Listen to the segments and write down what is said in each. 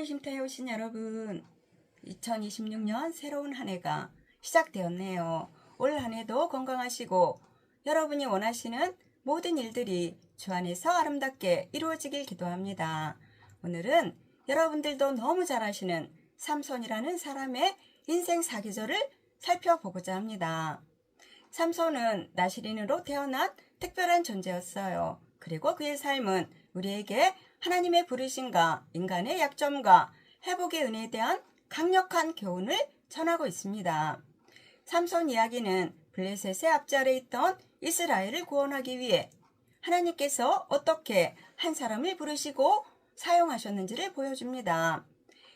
쉼터에 오신 여러분, 2026년 새로운 한 해가 시작되었네요. 올 한 해도 건강하시고 여러분이 원하시는 모든 일들이 주 안에서 아름답게 이루어지길 기도합니다. 오늘은 여러분들도 너무 잘 아시는 삼손이라는 사람의 인생 사기절을 살펴보고자 합니다. 삼손은 나시린으로 태어난 특별한 존재였어요. 그리고 그의 삶은 우리에게 하나님의 부르심과 인간의 약점과 회복의 은혜에 대한 강력한 교훈을 전하고 있습니다. 삼손 이야기는 블레셋의 앞자리에 있던 이스라엘을 구원하기 위해 하나님께서 어떻게 한 사람을 부르시고 사용하셨는지를 보여줍니다.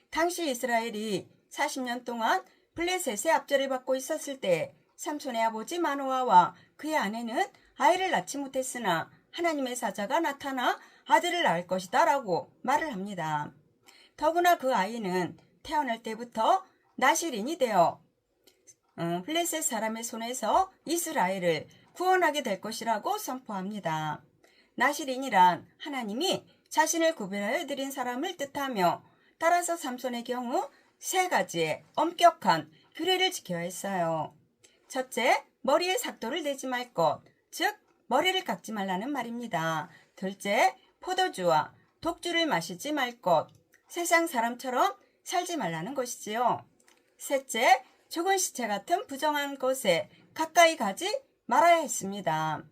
당시 이스라엘이 40년 동안 블레셋의 압제를 받고 있었을 때 삼손의 아버지 마노아와 그의 아내는 아이를 낳지 못했으나 하나님의 사자가 나타나 아들을 낳을 것이다 라고 말을 합니다. 더구나 그 아이는 태어날 때부터 나시린이 되어 블레셋 사람의 손에서 이스라엘을 구원하게 될 것이라고 선포합니다. 나시린이란 하나님이 자신을 구별하여 드린 사람을 뜻하며 따라서 삼손의 경우 세 가지의 엄격한 규례를 지켜야 했어요. 첫째, 머리에 삭도를 내지 말 것, 즉 머리를 깎지 말라는 말입니다. 둘째, 포도주와 독주를 마시지 말 것, 세상 사람처럼 살지 말라는 것이지요. 셋째, 죽은 시체 같은 부정한 것에 가까이 가지 말아야 했습니다.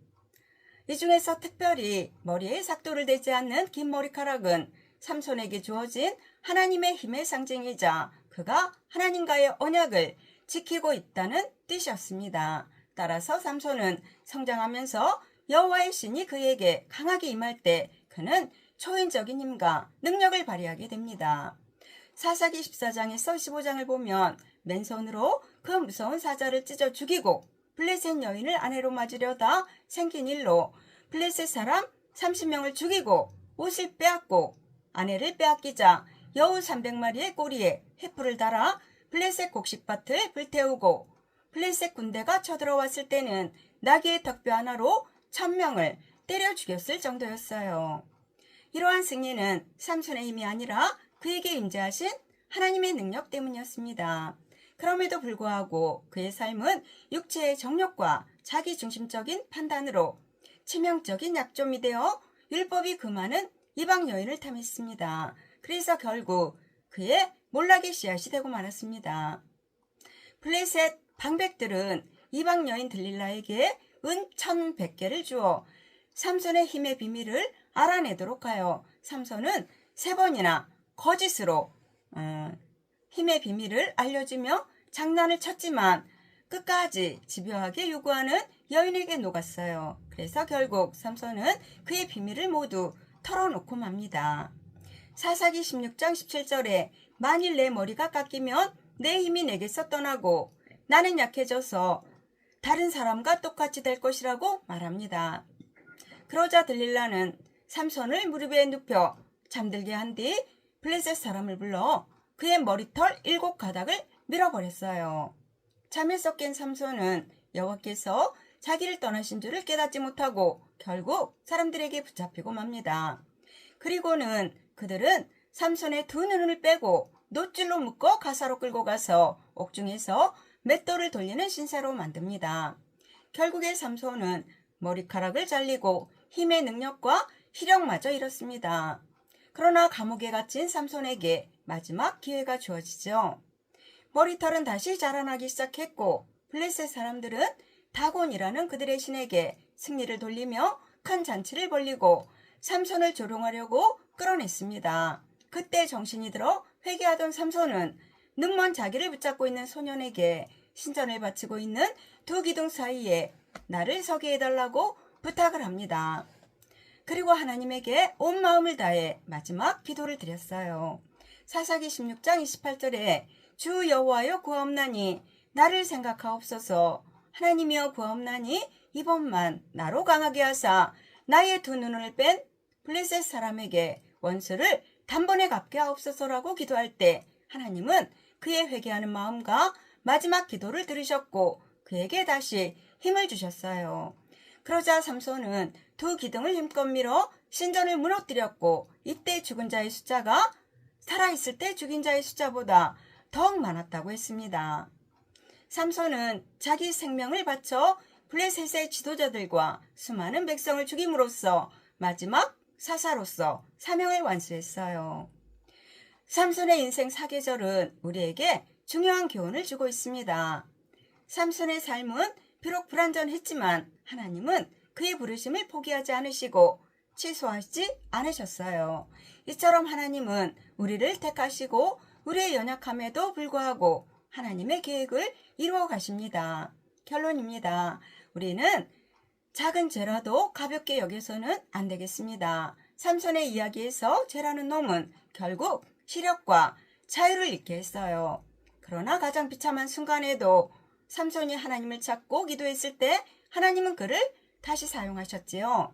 이 중에서 특별히 머리에 삭도를 대지 않는 긴 머리카락은 삼손에게 주어진 하나님의 힘의 상징이자 그가 하나님과의 언약을 지키고 있다는 뜻이었습니다. 따라서 삼손은 성장하면서 여호와의 신이 그에게 강하게 임할 때 그는 초인적인 힘과 능력을 발휘하게 됩니다. 사사기 14장에서 15장을 보면 맨손으로 그 무서운 사자를 찢어 죽이고 블레셋 여인을 아내로 맞으려다 생긴 일로 블레셋 사람 30명을 죽이고 옷을 빼앗고 아내를 빼앗기자 여우 300마리의 꼬리에 횃불을 달아 블레셋 곡식밭을 불태우고 블레셋 군대가 쳐들어왔을 때는 나귀의 덕뼈 하나로 1000명을 때려 죽였을 정도였어요. 이러한 승리는 삼손의 힘이 아니라 그에게 임재하신 하나님의 능력 때문이었습니다. 그럼에도 불구하고 그의 삶은 육체의 정욕과 자기중심적인 판단으로 치명적인 약점이 되어 율법이 금하는 이방 여인을 탐했습니다. 그래서 결국 그의 몰락의 씨앗이 되고 말았습니다. 블레셋 방백들은 이방 여인 들릴라에게 은 1100개를 주어 삼손의 힘의 비밀을 알아내도록 하여 삼손은 3번이나 거짓으로 힘의 비밀을 알려주며 장난을 쳤지만 끝까지 집요하게 요구하는 여인에게 녹았어요. 그래서 결국 삼손은 그의 비밀을 모두 털어놓고 맙니다. 사사기 16장 17절에 만일 내 머리가 깎이면 내 힘이 내게서 떠나고 나는 약해져서 다른 사람과 똑같이 될 것이라고 말합니다. 그러자 들릴라는 삼손을 무릎에 눕혀 잠들게 한 뒤 블레셋 사람을 불러 그의 머리털 7가닥을 밀어버렸어요. 잠에서 깬 삼손은 여호와께서 자기를 떠나신 줄을 깨닫지 못하고 결국 사람들에게 붙잡히고 맙니다. 그리고는 그들은 삼손의 2눈을 빼고 놋줄로 묶어 가사로 끌고 가서 옥중에서 맷돌을 돌리는 신세로 만듭니다. 결국에 삼손은 머리카락을 잘리고 힘의 능력과 희력마저 잃었습니다. 그러나 감옥에 갇힌 삼손에게 마지막 기회가 주어지죠. 머리털은 다시 자라나기 시작했고 블레셋 사람들은 다곤이라는 그들의 신에게 승리를 돌리며 큰 잔치를 벌이고 삼손을 조롱하려고 끌어냈습니다. 그때 정신이 들어 회개하던 삼손은 능먼 자기를 붙잡고 있는 소년에게 신전을 바치고 있는 2기둥 사이에 나를 서게 해달라고 부탁을 합니다. 그리고 하나님에게 온 마음을 다해 마지막 기도를 드렸어요. 사사기 16장 28절에 주 여호와여 구하옵나니 나를 생각하옵소서. 하나님이여 구하옵나니 이번만 나로 강하게 하사 나의 2눈을 뺀 블레셋 사람에게 원수를 단번에 갚게 하옵소서라고 기도할 때 하나님은 그의 회개하는 마음과 마지막 기도를 들으셨고 그에게 다시 힘을 주셨어요. 그러자 삼손은 2기둥을 힘껏 밀어 신전을 무너뜨렸고 이때 죽은 자의 숫자가 살아있을 때 죽인 자의 숫자보다 더욱 많았다고 했습니다. 삼손은 자기 생명을 바쳐 블레셋의 지도자들과 수많은 백성을 죽임으로써 마지막 사사로서 사명을 완수했어요. 삼손의 인생 사계절은 우리에게 중요한 교훈을 주고 있습니다. 삼손의 삶은 비록 불완전했지만 하나님은 그의 부르심을 포기하지 않으시고 취소하지 않으셨어요. 이처럼 하나님은 우리를 택하시고 우리의 연약함에도 불구하고 하나님의 계획을 이루어 가십니다. 결론입니다. 우리는 작은 죄라도 가볍게 여겨서는 안 되겠습니다. 삼손의 이야기에서 죄라는 놈은 결국 시력과 자유를 잃게 했어요. 그러나 가장 비참한 순간에도 삼손이 하나님을 찾고 기도했을 때 하나님은 그를 다시 사용하셨지요.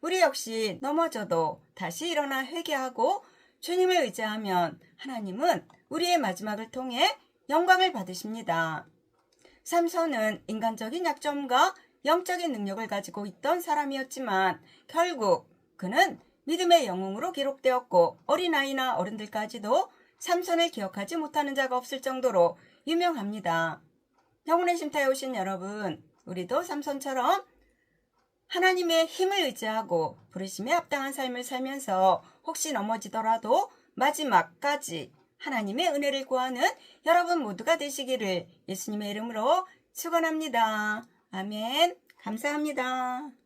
우리 역시 넘어져도 다시 일어나 회개하고 주님을 의지하면 하나님은 우리의 마지막을 통해 영광을 받으십니다. 삼손은 인간적인 약점과 영적인 능력을 가지고 있던 사람이었지만 결국 그는 믿음의 영웅으로 기록되었고 어린아이나 어른들까지도 삼손을 기억하지 못하는 자가 없을 정도로 유명합니다. 영혼의 쉼터에 오신 여러분, 우리도 삼손처럼 하나님의 힘을 의지하고 부르심에 합당한 삶을 살면서 혹시 넘어지더라도 마지막까지 하나님의 은혜를 구하는 여러분 모두가 되시기를 예수님의 이름으로 축원합니다. 아멘. 감사합니다.